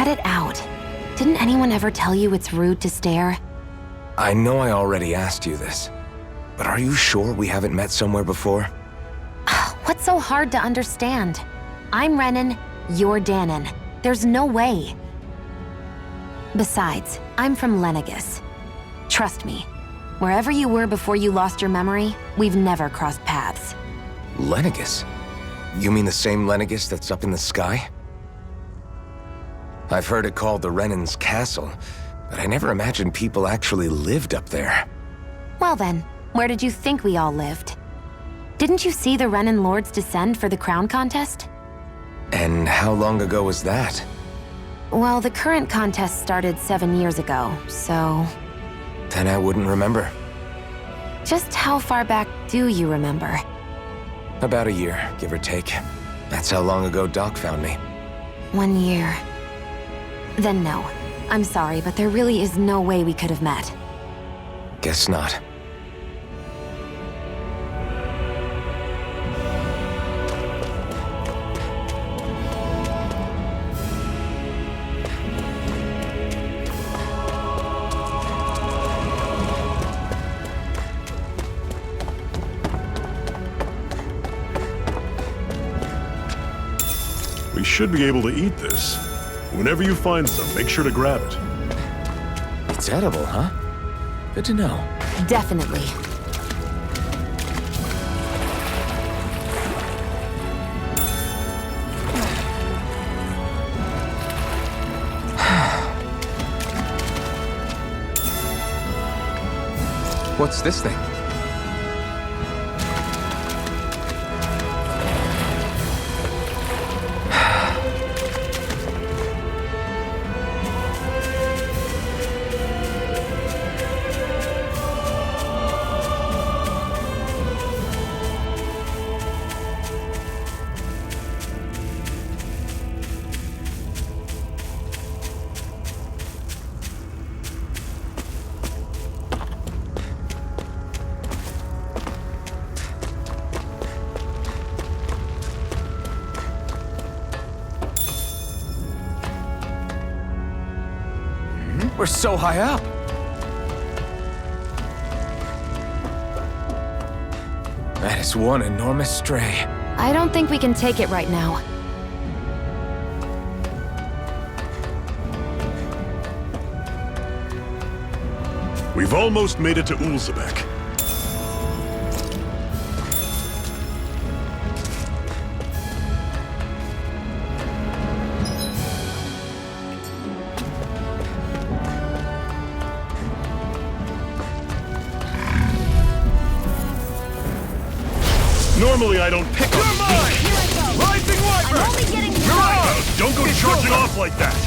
Cut it out. Didn't anyone ever tell you it's rude to stare? I know I already asked you this, but are you sure we haven't met somewhere before? What's so hard to understand? I'm Renan, you're Danon. There's no way. Besides, I'm from Lenegus. Trust me, wherever you were before you lost your memory, we've never crossed paths. Lenegus? You mean the same Lenegus that's up in the sky? I've heard it called the Renans' castle, but I never imagined people actually lived up there. Well then, where did you think we all lived? Didn't you see the Renan lords descend for the crown contest? And how long ago was that? Well, the current contest started 7 years ago, so... Then I wouldn't remember. Just how far back do you remember? About a year, give or take. That's how long ago Doc found me. 1 year. Then no. I'm sorry, but there really is no way we could have met. Guess not. We should be able to eat this. Whenever you find some, make sure to grab it. It's edible, huh? Good to know. Definitely. What's this thing? We're so high up! That is one enormous stray. I don't think we can take it right now. We've almost made it to Ulzebek. Normally I don't pick on You're mine! Rising Wyvern! I'm only getting Mirage! Don't go charging off like that!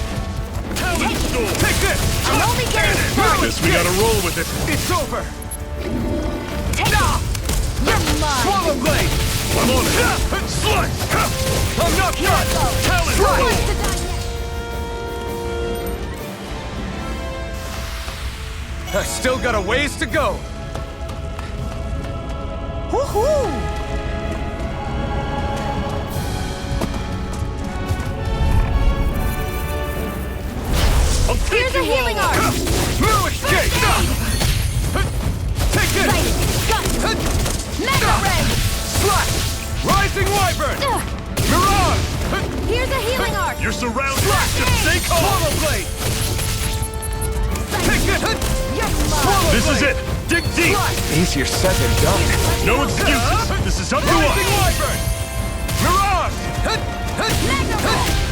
Talent Storm! Take this! I'm only getting Guess we gotta roll with it. It's over! Take off! You're mine! Swallow Blade! I'm on it! Slice! I'm not done! Talent Storm! I still got a ways to go. Woohoo! Here's a healing arm! No escape! Take this! Gun! Mega Ray! Slash! Rising Wyvern! Mirage! Here's a healing arm! You're surrounded! Slash! Just stay calm! Swallow Blade! Take this! You're mine! Swallow This is Blade! it! Dig deep! Slash! Easier said than done. No excuses! This is up to Rising us! Wyvern! Mirage! Mega Ray!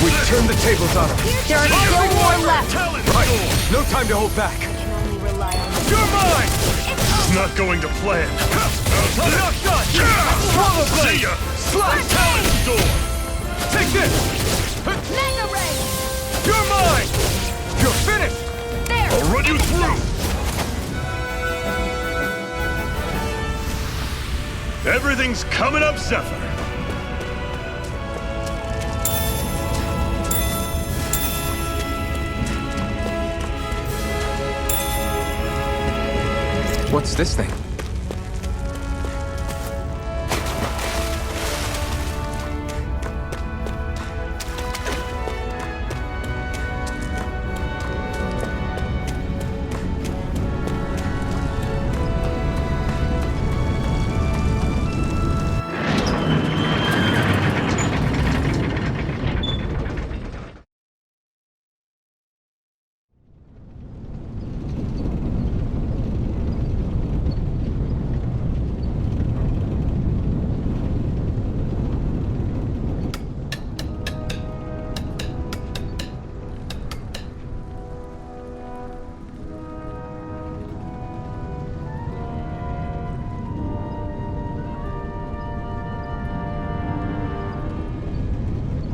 We turned the tables on him. There are still more left. Talent Right, Storm! no time to hold back. I can only rely on you. You're mine! It's not going to plan. I'm not done! Swallow Blade! See ya! Slash! Talent Storm! Take this! Mega Ray! You're mine! You're finished! There! I'll run you through! Everything's coming up, Zephyr! What's this thing?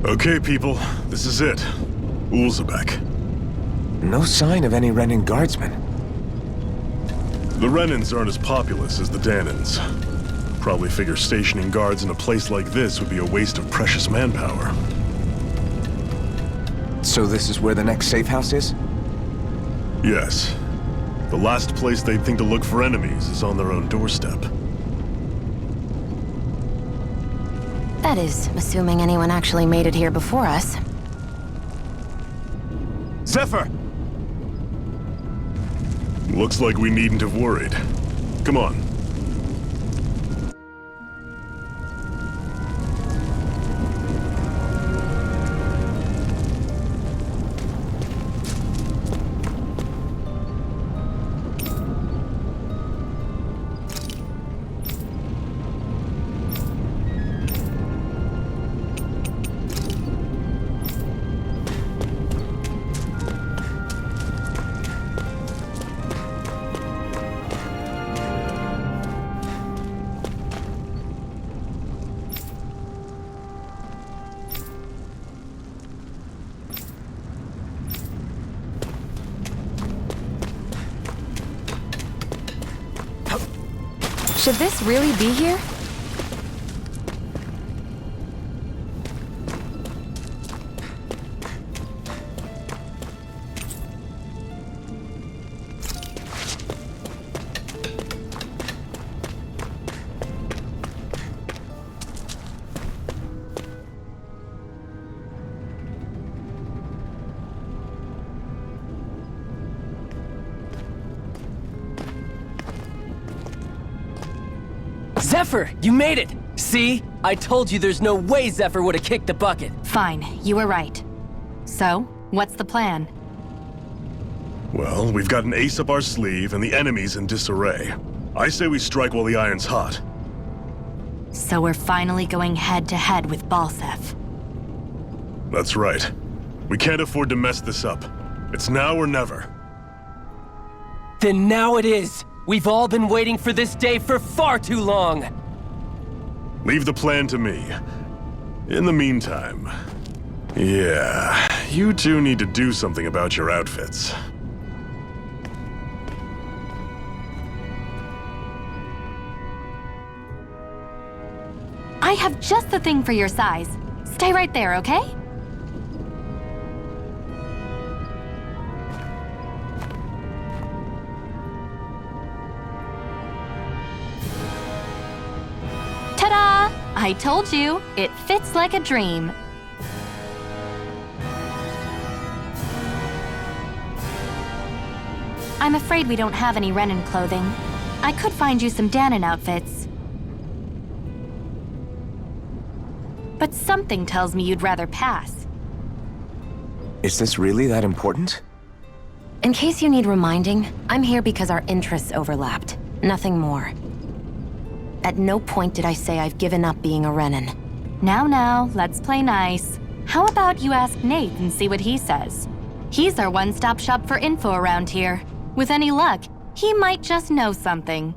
Okay, people, this is it. Ulzebek. No sign of any Renan guardsmen. The Renans aren't as populous as the Danans. Probably figure stationing guards in a place like this would be a waste of precious manpower. So this is where the next safe house is? Yes. The last place they'd think to look for enemies is on their own doorstep. That is, assuming anyone actually made it here before us. Zephyr! Looks like we needn't have worried. Come on. Should this really be here? Zephyr, you made it! See? I told you there's no way Zephyr would have kicked the bucket. Fine, you were right. So, what's the plan? Well, we've got an ace up our sleeve and the enemy's in disarray. I say we strike while the iron's hot. So we're finally going head-to-head with Balseph. That's right. We can't afford to mess this up. It's now or never. Then now it is! We've all been waiting for this day for far too long! Leave the plan to me. In the meantime... Yeah, you two need to do something about your outfits. I have just the thing for your size. Stay right there, okay? Ta-da! I told you, it fits like a dream. I'm afraid we don't have any Renan clothing. I could find you some Danan outfits. But something tells me you'd rather pass. Is this really that important? In case you need reminding, I'm here because our interests overlapped. Nothing more. At no point did I say I've given up being a Renan. Now, let's play nice. How about you ask Nate and see what he says? He's our one-stop shop for info around here. With any luck, he might just know something.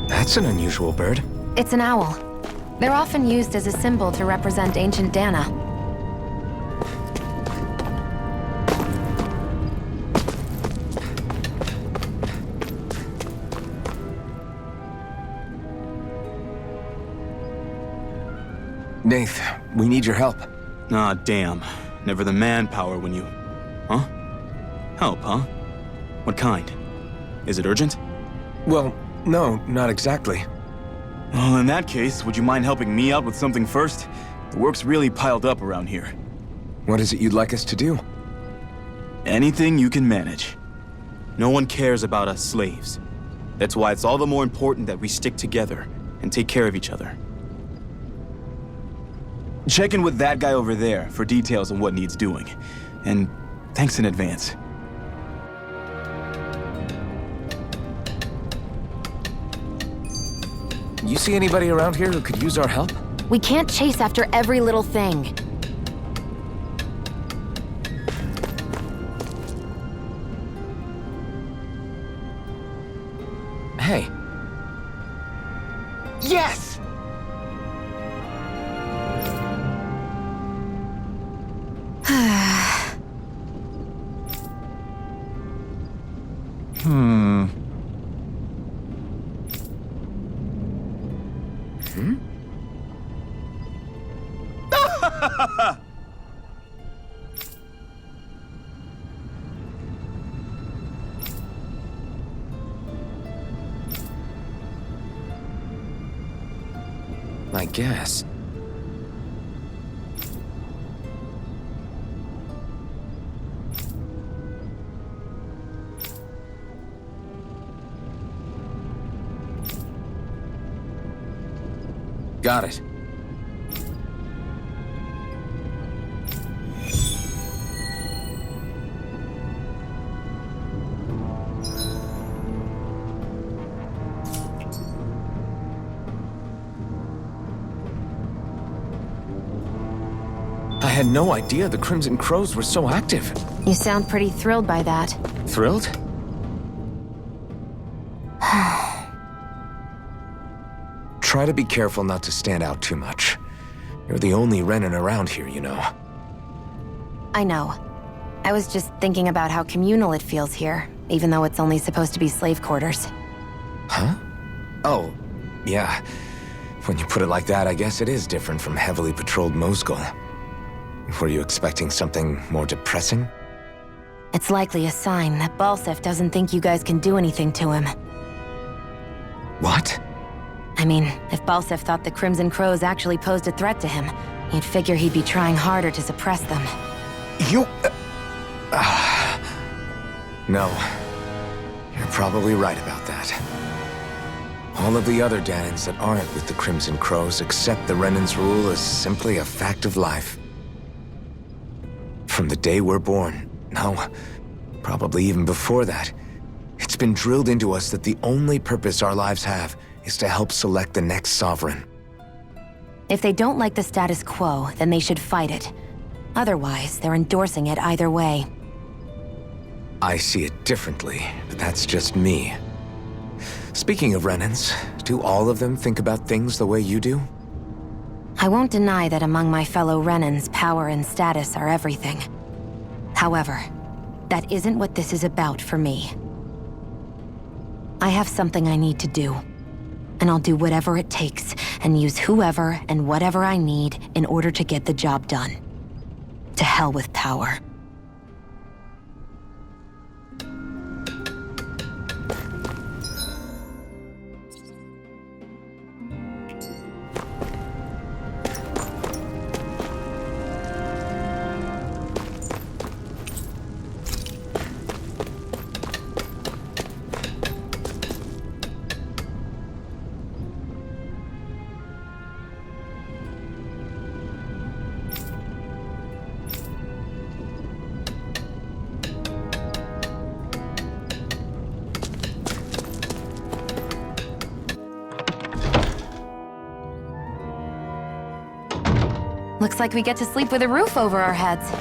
That's an unusual bird. It's an owl. They're often used as a symbol to represent ancient Dana. Nath, we need your help. Ah, damn. Never the manpower when you... Huh? Help, huh? What kind? Is it urgent? Well, no, not exactly. Well, in that case, would you mind helping me out with something first? The work's really piled up around here. What is it you'd like us to do? Anything you can manage. No one cares about us slaves. That's why it's all the more important that we stick together and take care of each other. Check in with that guy over there for details on what needs doing. And thanks in advance. You see anybody around here who could use our help? We can't chase after every little thing. Hey. Yes! I guess. Got it. I had no idea the Crimson Crows were so active. You sound pretty thrilled by that. Thrilled? Try to be careful not to stand out too much. You're the only Renan around here, you know. I know. I was just thinking about how communal it feels here, even though it's only supposed to be slave quarters. Huh? Oh, yeah. When you put it like that, I guess it is different from heavily patrolled Moscow. Were you expecting something more depressing? It's likely a sign that Balseph doesn't think you guys can do anything to him. What? I mean, if Balseph thought the Crimson Crows actually posed a threat to him, you'd figure he'd be trying harder to suppress them. You... No. You're probably right about that. All of the other Danans that aren't with the Crimson Crows accept the Renan's rule as simply a fact of life. From the day we're born, no, probably even before that, it's been drilled into us that the only purpose our lives have is to help select the next sovereign. If they don't like the status quo, then they should fight it. Otherwise, they're endorsing it either way. I see it differently, but that's just me. Speaking of Renans, do all of them think about things the way you do? I won't deny that among my fellow Renans, power and status are everything. However, that isn't what this is about for me. I have something I need to do, and I'll do whatever it takes and use whoever and whatever I need in order to get the job done. To hell with power. Looks like we get to sleep with a roof over our heads.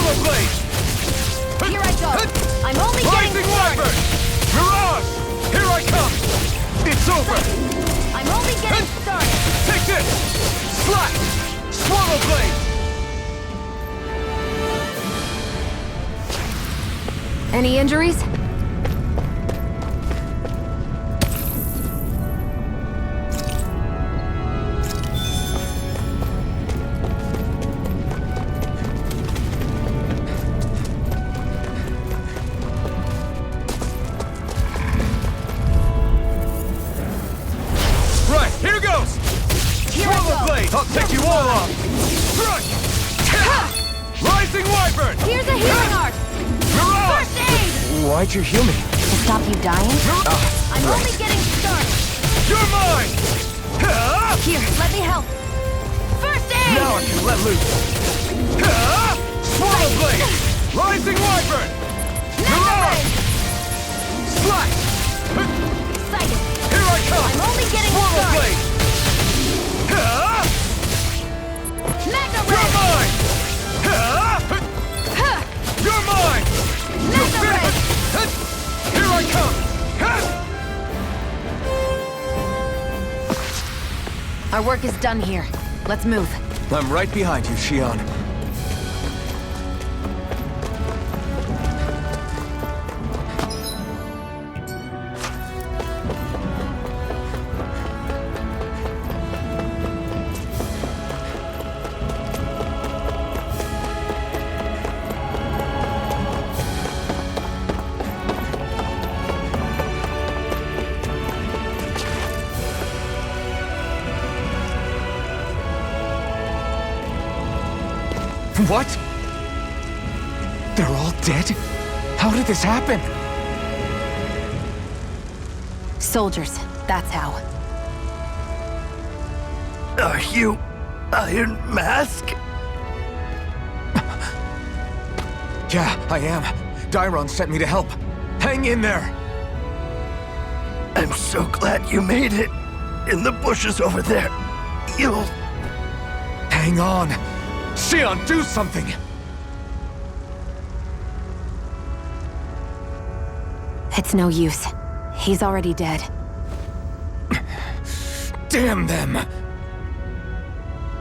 Swallow blade! Here I go. I'm only Rising getting started. wyvern! Mirage! Here I come! It's over! I'm only getting started. Take this! Slash! Swallow blade! Any injuries? Right, here goes! Here I Swallow go. blade! I'll take you all off! Thrust! Rising wyvern! Here's a healing art. Mirage! First aid. Why'd you heal me? To stop you dying? I'm only getting started. You're mine! Here, let me help. First aid. Now I can let loose! Swallow blade! Rising wyvern! Mirage! Slash! Excited. Here I come! I'm only getting Swallow started. blade! Mega You're ray. mine! You're mine! Mega ray. Here I come! Our work is done here. Let's move. I'm right behind you, Shionne. What? They're all dead? How did this happen? Soldiers, that's how. Are you Iron Mask? Yeah, I am. Dairon sent me to help. Hang in there! I'm so glad you made it. In the bushes over there. You'll... Hang on! Shionne, do something! It's no use. He's already dead. Damn them!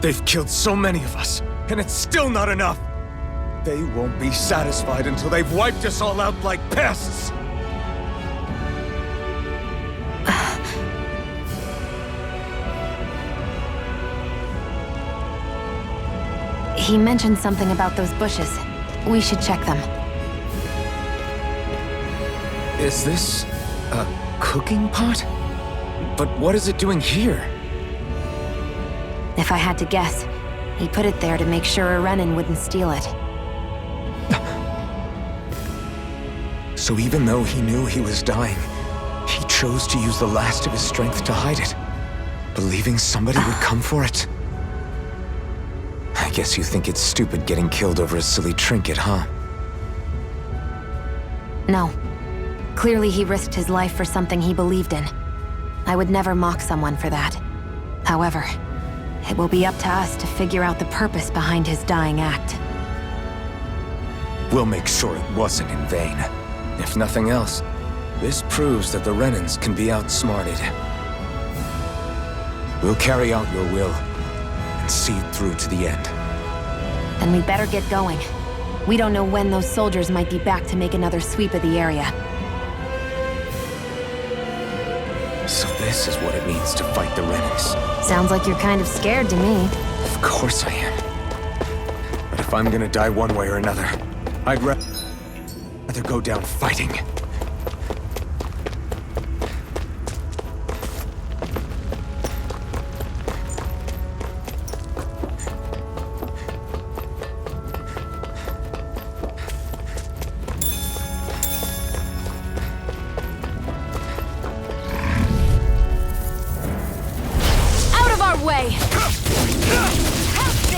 They've killed so many of us, and it's still not enough! They won't be satisfied until they've wiped us all out like pests! He mentioned something about those bushes. We should check them. Is this a cooking pot? But what is it doing here? If I had to guess, he put it there to make sure a Renan wouldn't steal it. So even though he knew he was dying, he chose to use the last of his strength to hide it, believing somebody would come for it. I guess you think it's stupid getting killed over a silly trinket, huh? No. Clearly he risked his life for something he believed in. I would never mock someone for that. However, it will be up to us to figure out the purpose behind his dying act. We'll make sure it wasn't in vain. If nothing else, this proves that the Renans can be outsmarted. We'll carry out your will and see it through to the end. Then we'd better get going. We don't know when those soldiers might be back to make another sweep of the area. So this is what it means to fight the Renans. Sounds like you're kind of scared to me. Of course I am. But if I'm gonna die one way or another, I'd rather go down fighting. Way.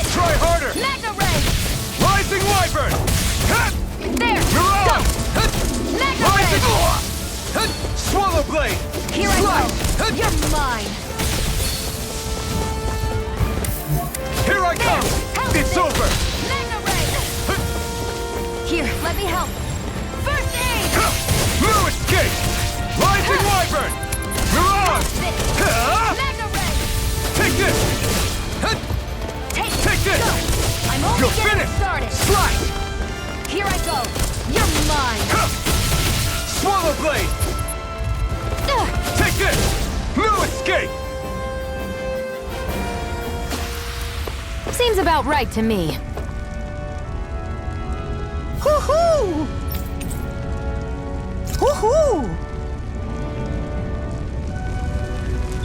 Try harder! Mega ray. Rising wyvern! There. Mirage! Go. Mega Rising... ray. Swallow blade! Here I go. You're mine. Here I come! Help It's me. over! Mega ray. Okay! Seems about right to me. Hoo-hoo! Hoo-hoo!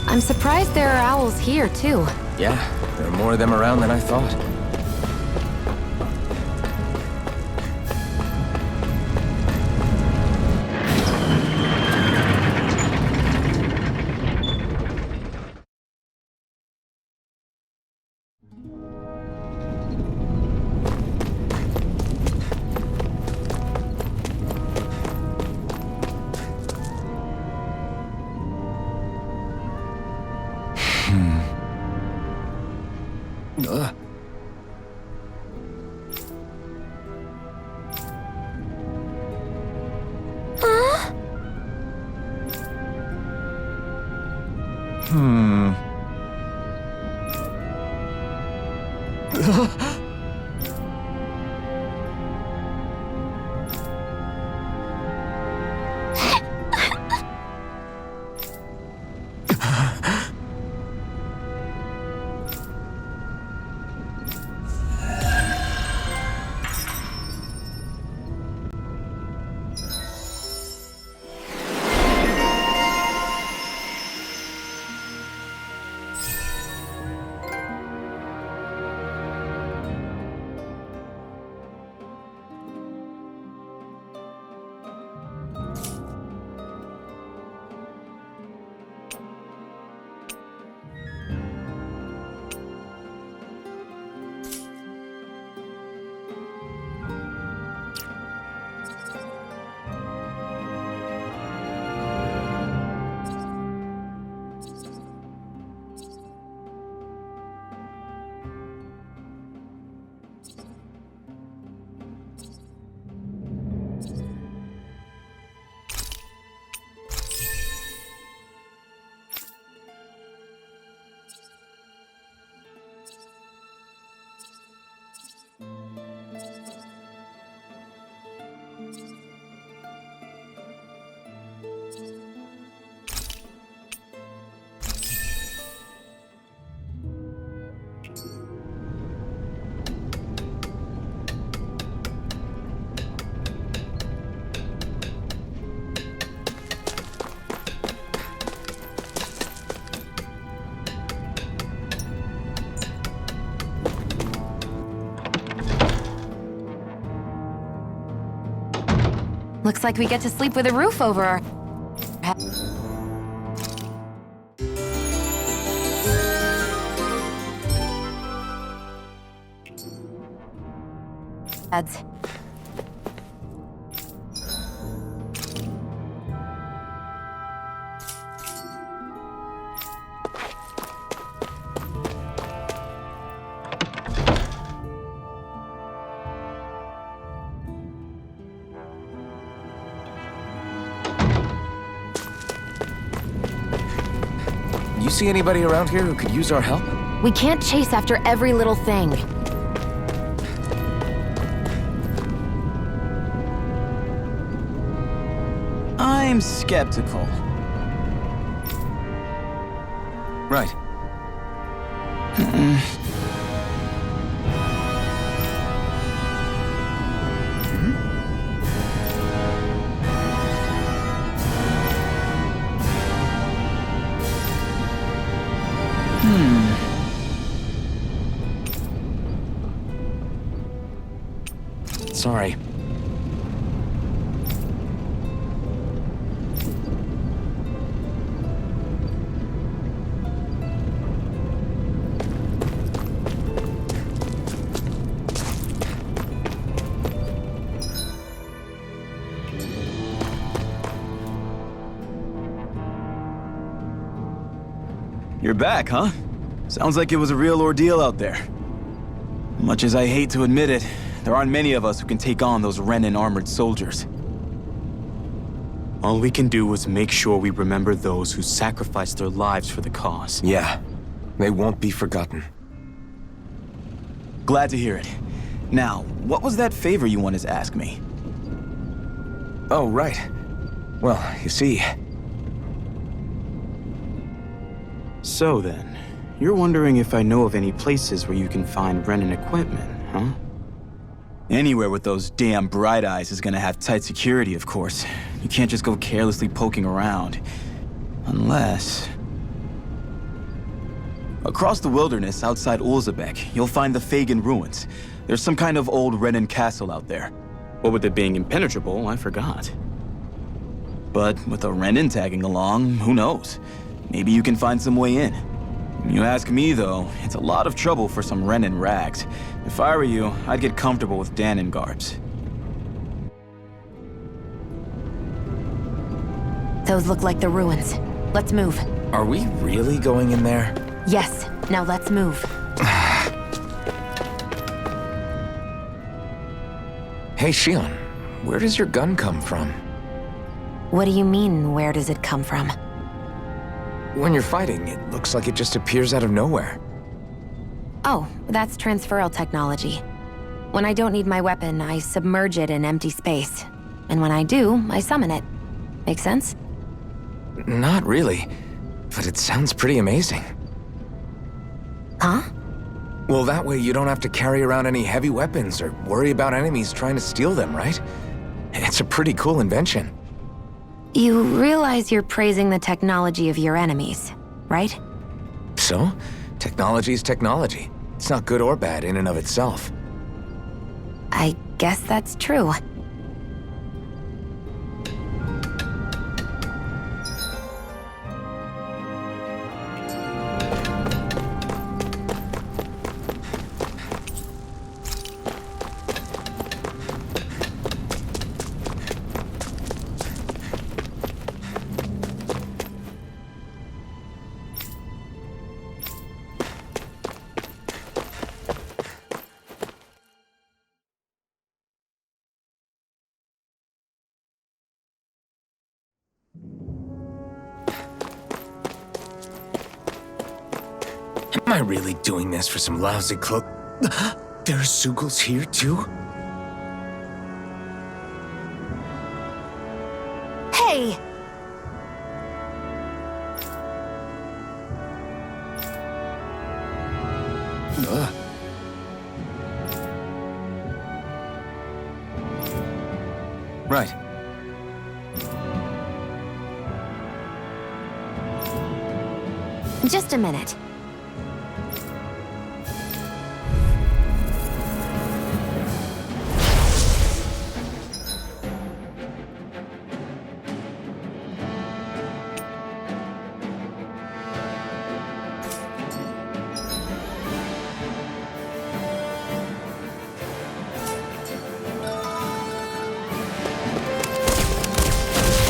I'm surprised there are owls here, too. Yeah, there are more of them around than I thought. Looks like we get to sleep with a roof over our heads. You see anybody around here who could use our help? We can't chase after every little thing. I'm skeptical. Right. Sorry. You're back, huh? Sounds like it was a real ordeal out there. Much as I hate to admit it, there aren't many of us who can take on those Renan armored soldiers. All we can do is make sure we remember those who sacrificed their lives for the cause. Yeah, they won't be forgotten. Glad to hear it. Now, what was that favor you wanted to ask me? Oh, right. Well, you see... So then, you're wondering if I know of any places where you can find Renan equipment, huh? Anywhere with those damn bright eyes is gonna have tight security, of course. You can't just go carelessly poking around. Unless... Across the wilderness outside Ulzebek, you'll find the Fagan ruins. There's some kind of old Renan castle out there. What with it being impenetrable, I forgot. But with a Renan tagging along, who knows? Maybe you can find some way in. You ask me, though, it's a lot of trouble for some Renan rags. If I were you, I'd get comfortable with Danon garbs. Those look like the ruins. Let's move. Are we really going in there? Yes. Now let's move. Hey, Shionne, where does your gun come from? What do you mean, where does it come from? When you're fighting, it looks like it just appears out of nowhere. Oh, that's transferal technology. When I don't need my weapon, I submerge it in empty space. And when I do, I summon it. Make sense? Not really, but it sounds pretty amazing. Huh? Well, that way you don't have to carry around any heavy weapons or worry about enemies trying to steal them, right? It's a pretty cool invention. You realize you're praising the technology of your enemies, right? So, technology's technology. It's not good or bad in and of itself. I guess that's true. Am I really doing this for some lousy cloak? There are Zeugles here, too? Hey! Right. Just a minute.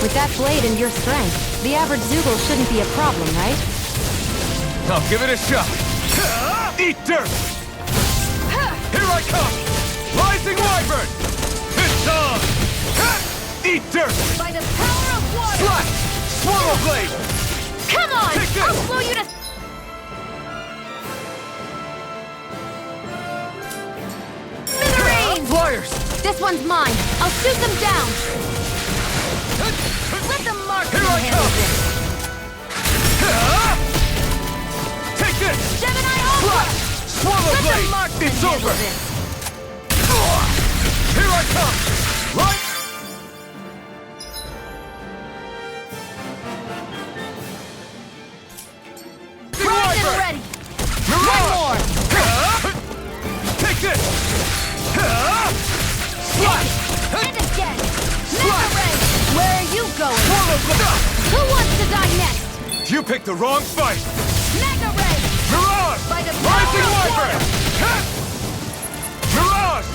With that blade and your strength, the average Zeugle shouldn't be a problem, right? I'll give it a shot. Eat dirt! Here I come! Rising Wyvern! It's on! Eat dirt! By the power of water! Slash! Swallow blade! Come on! Take this! I'll blow you to... Smithereens! Flyers! This one's mine. I'll shoot them down. Let the marksman Here I handle come! this. Take this! Gemini Ultra! Swallow Let blade! the marksman It's handle over! this. Here I come! Right! Primed and ready. Mirage! One more. Take this! Slash! And again. Mega Ray. Where are you going? Swallow blade! Who wants to die next? You picked the wrong fight! Mega Ray. Mirage! By the power Rising of Wyvern! Mirage!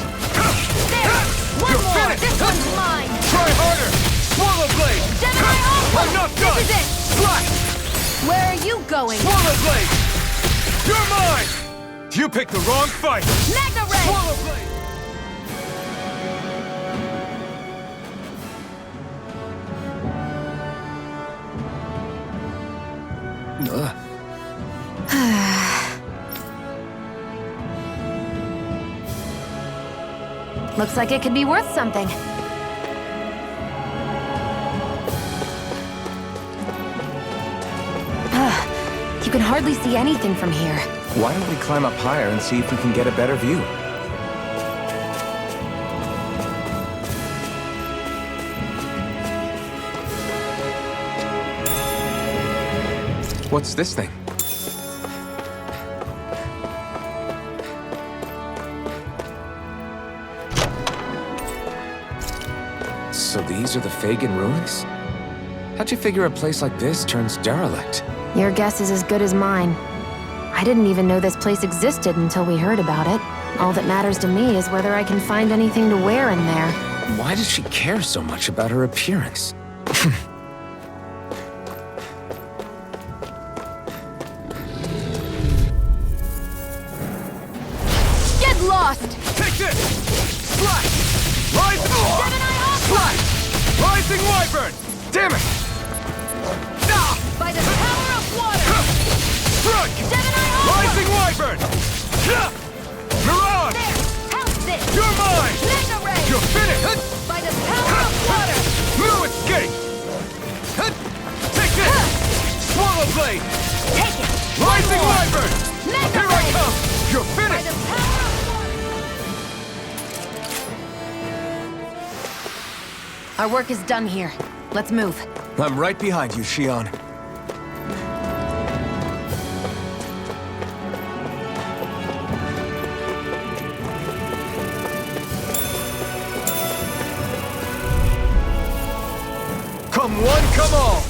There. One You're more. finished. This one's mine. Try harder! Swallow blade! Gemini Ultra. I'm not done! This is it. Slash! Where are you going? Swallow blade! You're mine! You picked the wrong fight! Mega Ray. Swallow blade! Looks like it could be worth something. You can hardly see anything from here. Why don't we climb up higher and see if we can get a better view? What's this thing? So these are the Fagin ruins? How'd you figure a place like this turns derelict? Your guess is as good as mine. I didn't even know this place existed until we heard about it. All that matters to me is whether I can find anything to wear in there. Why does she care so much about her appearance? Get lost! Take this! Slash! Rising... Slash! Rising Wyvern! Damn it! By the power of water! Strike! Rising Wyvern! Mirage! How's this? You're mine! Mega Ray! You're finished! By the power of water! No escape! Take this! Swallow Blade! Take it! Rising Wyvern! Mega Here I Ray! come! You're By finished! the power of water! Our work is done here. Let's move. I'm right behind you, Shionne. Come one, come all!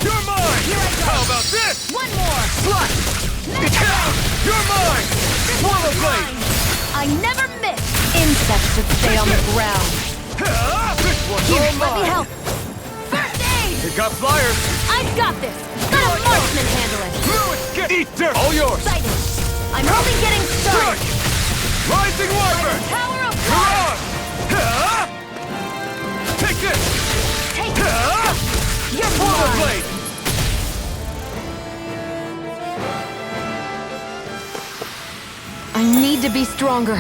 You're mine! Here I go. How about this? One more! Slash! You're mine! Swallow Blade! I never miss! Insects should stay on the ground. This one's Here, all let me mine! help. First aid! Pick up flyers! I've got this! Let a marksman handle it! No escape! Eat dirt! All yours! Excited! I'm only getting started! Strike! Rising Wyvern! Power of water! Mirage! Take this! Take it! You're Swallow mine! Blade! I need to be stronger.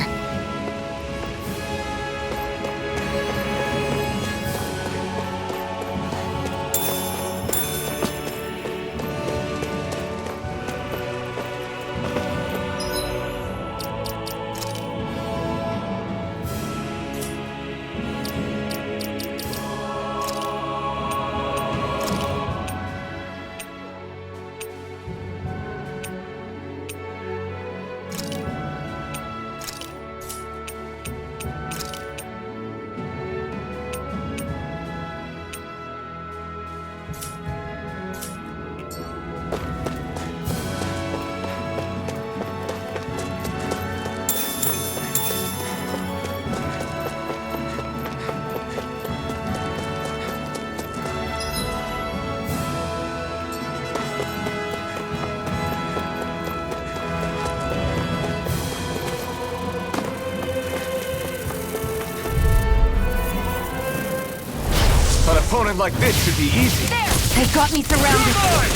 An opponent like this should be easy. There! They got me You're surrounded. mine!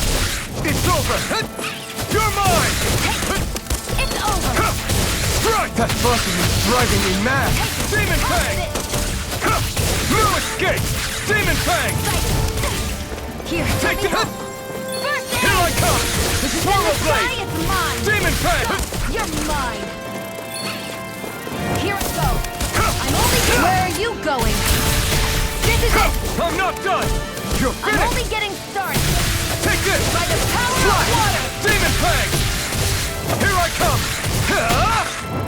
It's over! You're mine! It's over! Strike! That buzzing is driving me mad! Demon Fang! No escape! Demon Fang! Here, let Take me it! help. First aid! Here I come! Swallow Try, Blade! it's mine! Demon Fang! You're mine! Here it goes! I'm only... Where are you going? This is it! I'm not done! You're I'm finished! only getting started! Take this! By the power Slide! of water! Demon Fang! Here I come!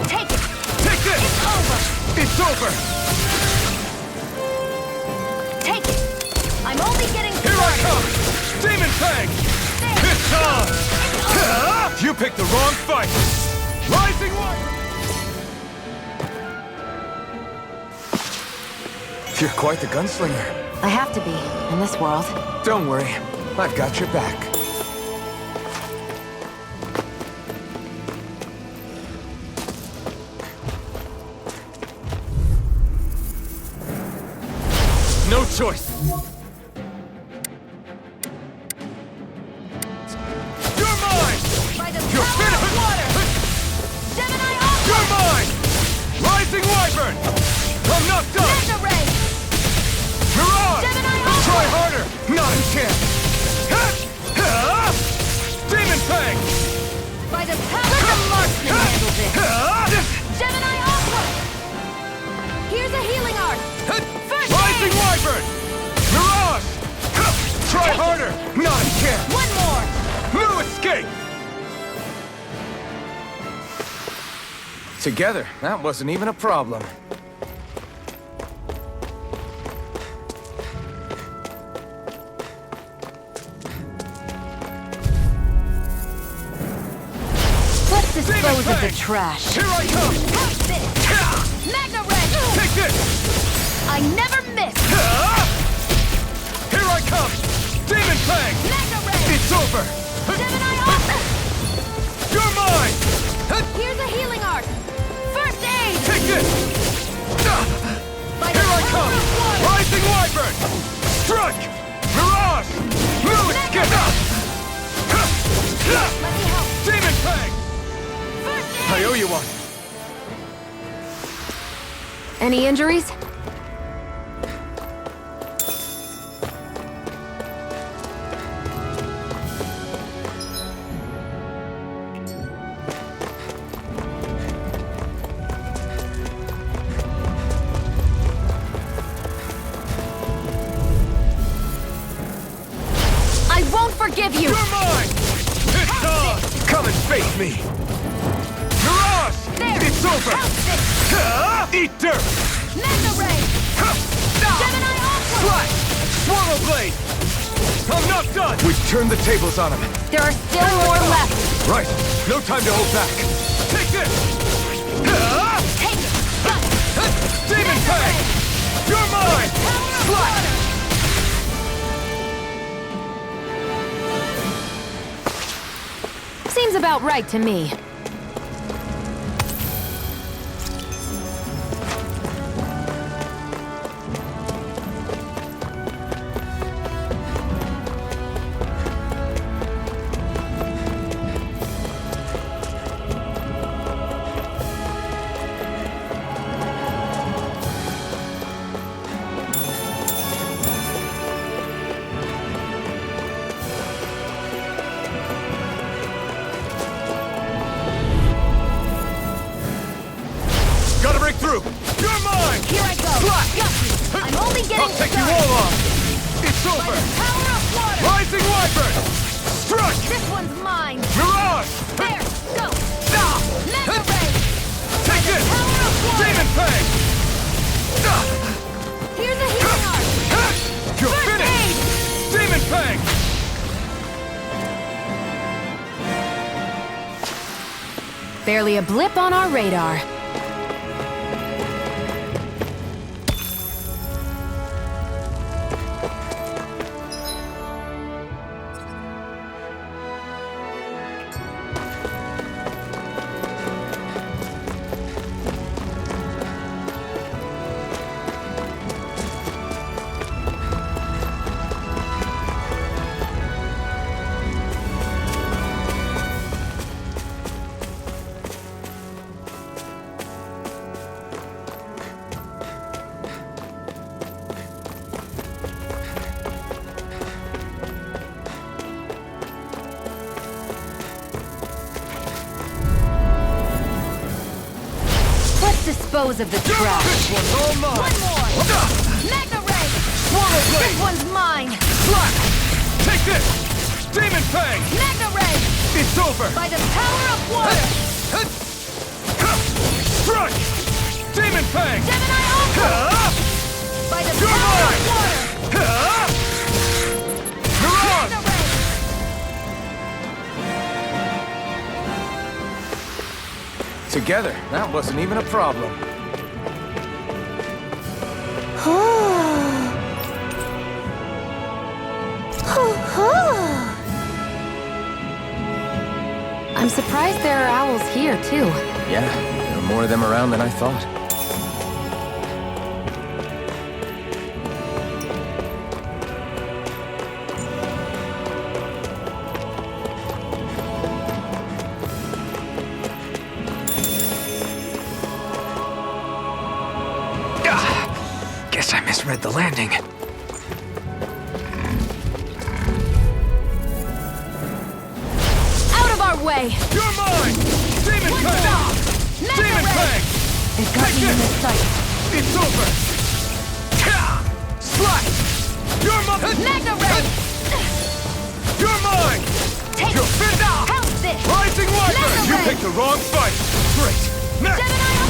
Take it! Take this! It's over! It's over! Take it! I'm only getting Here I started! come! Demon Fang! There. It's on! It's over! You picked the wrong fight! Rising Wyvern! You're quite the gunslinger. I have to be, in this world. Don't worry, I've got your back. No choice! You're mine! By the You're power of finished! water! Gemini Alpha! You're mine! Rising Wyvern! I'm not done! Mega Ray! Mirage! Gemini Alpha! Try harder! Not a chance! Demon Fang! By the power let the marksman handle this! Gemini Aqua! Here's a healing art! First Rising aid! Wyvern! Mirage! Try harder! Not a chance! One more! No escape! Together, that wasn't even a problem. Let's dispose of the trash. Here I come! Take this! Magna Ray! Take this! I never miss! Here I come! Demon Fang! Magna Ray! It's over! Gemini Aqua! You're mine! Here's a healing art! First aid! Take this! By the Here I power come! of water! Rising Wyvern! Strike! Mirage! No escape! Let me help! Demon Fang! First aid! I owe you one. Any injuries? I won't forgive you! You're mine! It's on! Come and face me! Mirage! There! It's over! House it! Eat dirt! Magna Ray! Gemini Aqua! Slash! Swallow blade! I'm not done! We've turned the tables on him. There are still more left! Right, no time to hold back. Take this! Take it! Got it! Demon Fang! You're mine! Slash! Seems about right to me. Gotta break through! You're mine! Here I go! Slash! Got you! I'm only getting I'll take you started. all on! It's By over! the power of water! Rising Wyvern! Strike! This one's mine! Mirage! There! Go! Ah! Magna Ray! Take this! Power of water! Demon Fang! Here's a healing art! You're First finished! aid! Demon Fang! Barely a blip on our radar. Dispose of the trash. This one's all mine! One more! Magna Ray! Swallow This blade! one's mine! Slash! Take this! Demon Fang! Magna Ray! It's over! By the power of water! Strike! Demon Fang! Gemini Aqua! By the You're power mine! of water! Mirage! Magna Ray! Together, that wasn't even a problem. I'm surprised there are owls here, too. Yeah, there are more of them around than I thought. Guess I misread the landing. Out of our way! You're mine! They've got me in this fight. It's over! Slash! You're Magna Ray! You're mine! Take You're fit now! How's this? Rising Wyvern! Magna You Ray! picked the wrong fight! Great!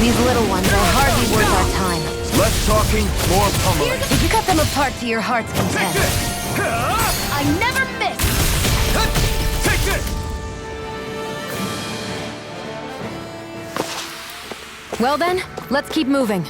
These little ones are hardly worth our time. Less talking, more pummeling. If you cut them apart to your heart's Take content. this! I never miss! Take this! Well then, let's keep moving.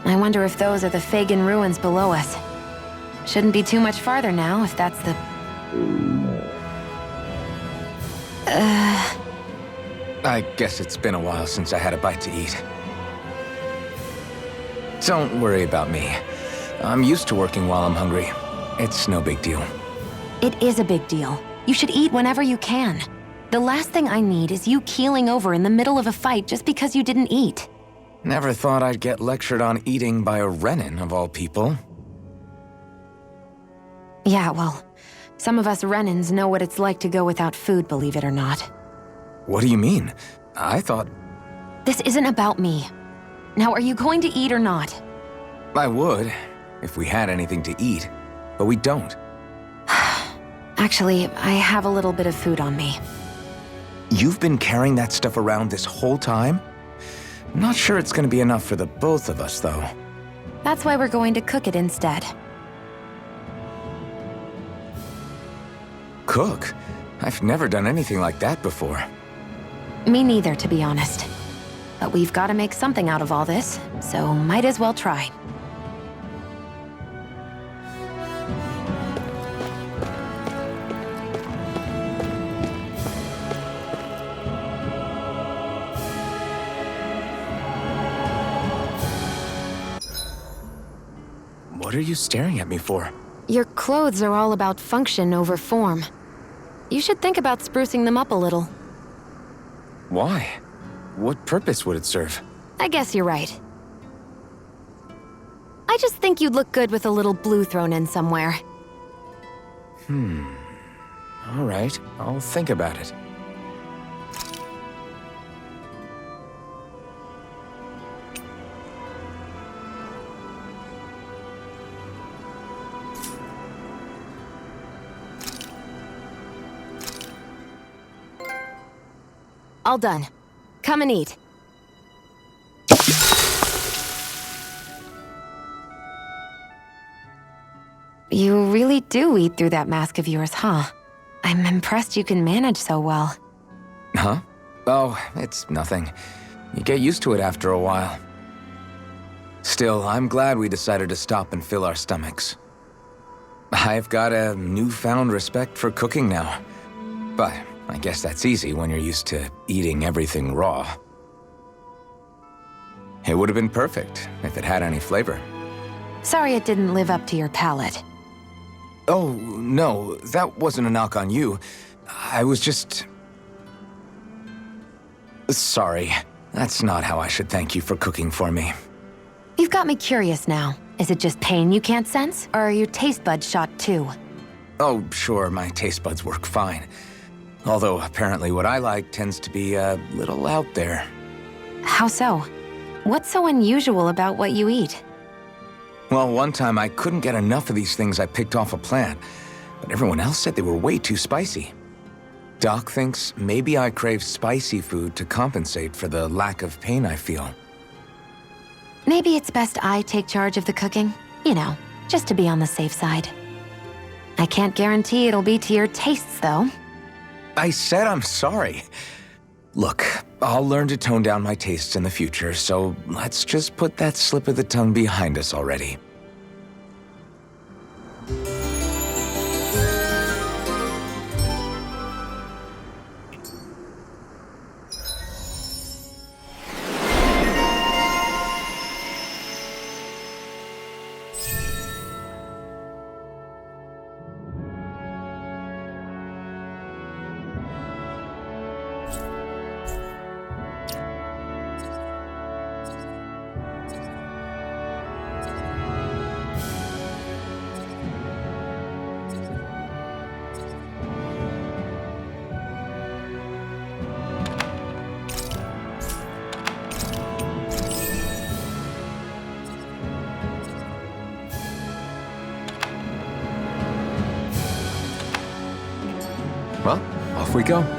I wonder if those are the Fagin ruins below us. Shouldn't be too much farther now, if that's the... I guess it's been a while since I had a bite to eat. Don't worry about me. I'm used to working while I'm hungry. It's no big deal. It is a big deal. You should eat whenever you can. The last thing I need is you keeling over in the middle of a fight just because you didn't eat. Never thought I'd get lectured on eating by a Renan, of all people. Yeah, well, some of us Renans know what it's like to go without food, believe it or not. What do you mean? I thought... This isn't about me. Now, are you going to eat or not? I would, if we had anything to eat, but we don't. Actually, I have a little bit of food on me. You've been carrying that stuff around this whole time? Not sure it's gonna be enough for the both of us, though. That's why we're going to cook it instead. Cook? I've never done anything like that before. Me neither, to be honest. But we've got to make something out of all this, so might as well try. What are you staring at me for? Your clothes are all about function over form. You should think about sprucing them up a little. Why? What purpose would it serve? I guess you're right. I just think you'd look good with a little blue thrown in somewhere. All right, I'll think about it. All done. Come and eat. You really do eat through that mask of yours, huh? I'm impressed you can manage so well. Huh? Oh, it's nothing. You get used to it after a while. Still, I'm glad we decided to stop and fill our stomachs. I've got a newfound respect for cooking now. But I guess that's easy when you're used to eating everything raw. It would have been perfect if it had any flavor. Sorry it didn't live up to your palate. Oh, no, that wasn't a knock on you. I was just... Sorry. That's not how I should thank you for cooking for me. You've got me curious now. Is it just pain you can't sense, or are your taste buds shot too? Oh, sure, my taste buds work fine. Although apparently what I like tends to be a little out there. How so? What's so unusual about what you eat? Well, one time I couldn't get enough of these things I picked off a plant, but everyone else said they were way too spicy. Doc thinks maybe I crave spicy food to compensate for the lack of pain I feel. Maybe it's best I take charge of the cooking. You know, just to be on the safe side. I can't guarantee it'll be to your tastes, though. I said I'm sorry. Look, I'll learn to tone down my tastes in the future, so let's just put that slip of the tongue behind us already. Well, off we go.